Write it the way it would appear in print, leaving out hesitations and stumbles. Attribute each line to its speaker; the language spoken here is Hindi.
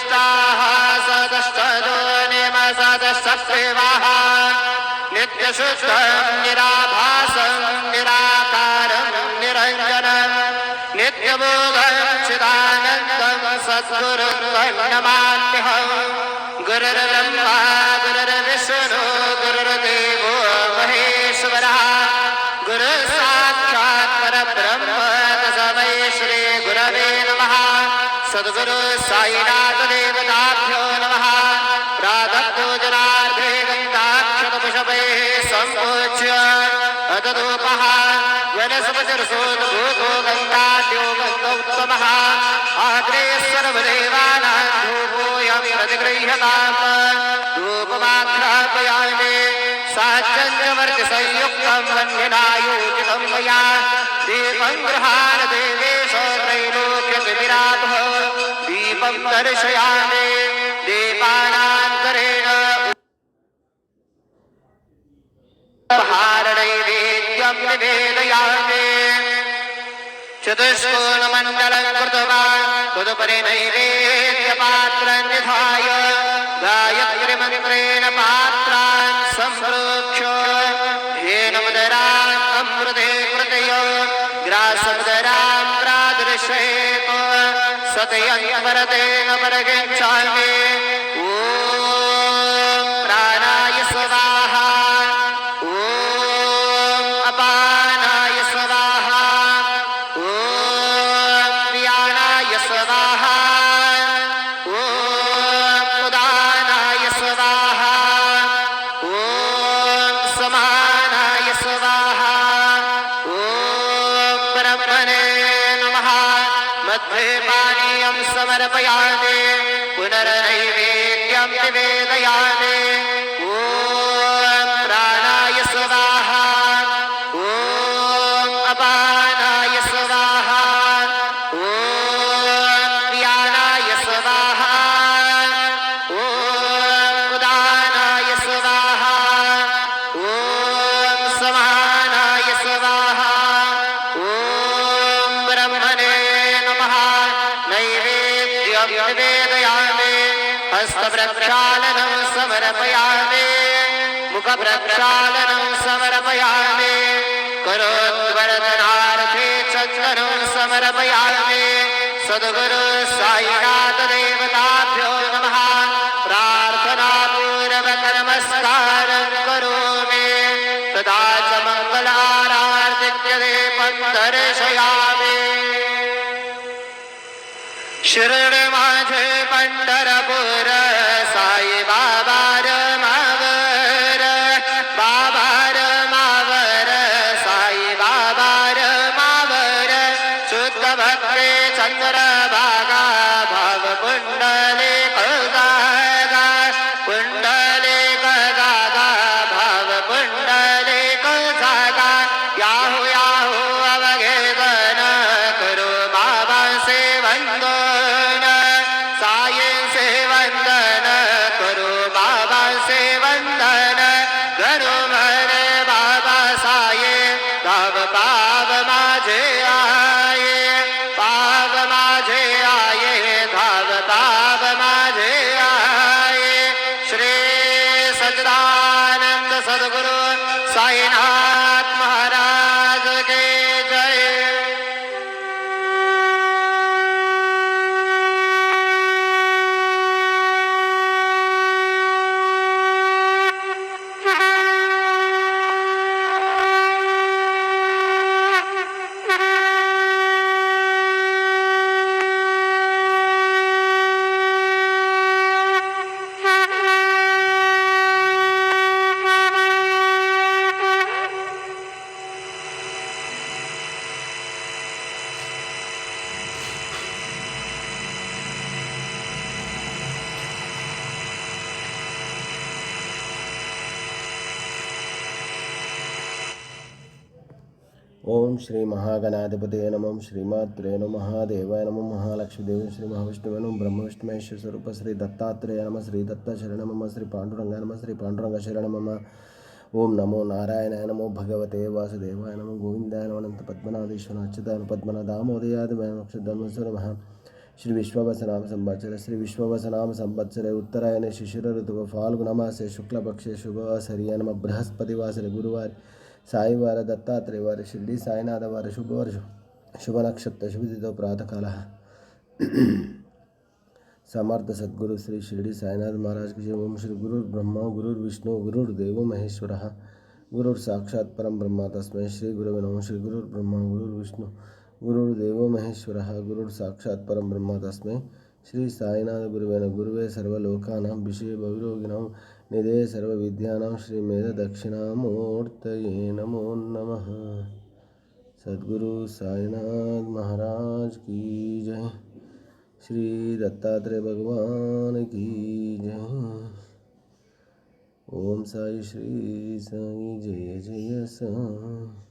Speaker 1: सदष्टाः सदष्टदो निमसदष्टप्रेवाः नित्यशुद्धं निराभासं निराकारं निरञ्जनं नित्यबोधं चिदानन्दं सद्गुरुं नमाम्यहं गुरुर्ब्रह्मा गुरुर्विष्णु गुरुर्देवो महेश्वरः गुरुसाक्षात् परब्रह्म तस्मै श्री गुरवे नमः सद्गुरु साईनाथ देवताभ्यो नमः प्रातःपूजनार्थे गन्धाक्षतपुष्पैः सम्पूज्य अदधूपः वनस्पतिर्सोद्भूतो गन्धाढ्यो गन्धोत्तमः आग्रे सर्वदेवानां धूपोऽयं प्रतिगृह्यताम् धूपमाघ्रापयामि साच्चन्द्रवर्तिसंयुक्तं वह्निनायोजितं मया दीपं गृहाण देवेश त्रैलोक्यतिमिरापः दीपं दर्शयामि दीपानान्तरेण उपहारनैवेद्यं निवेदयामि चतुष्कोणमण्डलं कृत्वा तदुपरि नैवेद्यपात्रं निधाय गायत्रीमन्त्रेण पात्रान् सम्प्रोक्ष्य येन मुदरान् अमृते कृतय ग्रासमुदरां प्रादर्शयेत् सतयं परगच्छामि ॐ प्राणाय स्वाहा ॐ अपानाय स्वाहा ॐ व्यानाय स्वाहा ॐ उदानाय स्वाहा ॐ समानाय स्वाहा ॐ ब्रह्मणे नमः मध्ये पानीयं समर्पयामि पुनर्नैवेद्यं निवेदयामि ॐ प्राणाय स्वाहा ॐ अपानाय स्वाहा ॐ व्यानाय स्वाहा ॐ उदानाय स्वाहा ॐ समानाय स्वाहा ॐ ब्रह्मणे नमः नैवेद्यं निवेदयामि हस्तप्रक्षालनं समर्पयामि मुखप्रक्षालनं समर्पयामि करोद्वर्धनार्थे चन्दनं समर्पयामि सद्गुरु साईनाथ देवताभ्यो नमः प्रार्थनापूर्वक नमस्कारं करोमि तदा च मङ्गलारार्तिक्यदीपं दर्शयामि शिर्डी माझे पंढरपूर साई बाबा मावर बाबा मावर साई बाबा मावर शुद्ध भक्ते चंद्रभागा भाव कुंडले कळगा कुंडले कळगा भाव कुंडले कळगा याहू याहू अवघे गण करो बाबा से वंदन साई से वंदन करो बाबा से वंदन करो म्हणे बाबा साये धाव पाव माझे आये पाव माझे आये धाव पाव माझे आये श्री सच्चिदानंद सद्गुरु साईनाथ महाराज के जय।
Speaker 2: ओम श्री महागणाधिपतये नमः श्रीमात्रे नमः महादेवाय नमः महालक्ष्मीदेवी श्री महाविष्णुवे नमः ब्रह्मविष्णुमहेश्वर स्वरूप श्री दत्तात्रेय नमः श्री दत्त शरण मम श्री पांडुरंगाय नमः श्री पांडुरंग शरण मम ओम नमो नारायणाय नमो भगवते वासुदेवाय नमो गोविंदाय नमो अनंत पद्मनाभेश्वर अच्युताय पद्मनाभ दामोदयाय नमः श्री विश्ववसनाम संवत्सरे श्री विश्ववसनाम संवत्सरे उत्तरायणे शिशिर ऋतु फाल्गुनमासे शुक्लपक्षे शुभ सरिया नम बृहस्पतिवासरे गुरुवार साईवार दत्तात्रेयवार शिर्डी साईनाथवार शुभवर्ष शुभ नक्षत्र शुभ तिथौ प्रातःकाल समर्थ सद्गुरु श्री शिरडी साईनाथ महाराज की जय। ओम श्री गुरुर् ब्रह्मा गुरुर्विष्णु गुरुर्देवो महेश्वरः गुरुर् साक्षात् परम ब्रह्म तस्मै श्री गुरवे नमः। श्री गुरुर् ब्रह्मा गुरुर्विष्णु गुरुर्देवो महेश्वरः गुरुर् साक्षात् परम ब्रह्म तस्मै श्री साईनाथ गुरुवे नमः। गुरुवे सर्वलोकानां विषये भवरोगिणां निधये सर्वविद्यानां श्री मेध दक्षिणामूर्तये नमो नमः। सद्गुरु साईनाथ महाराज की जय। श्री दत्तात्रेय भगवान की जय। ओम साई श्री साई जय जय साई।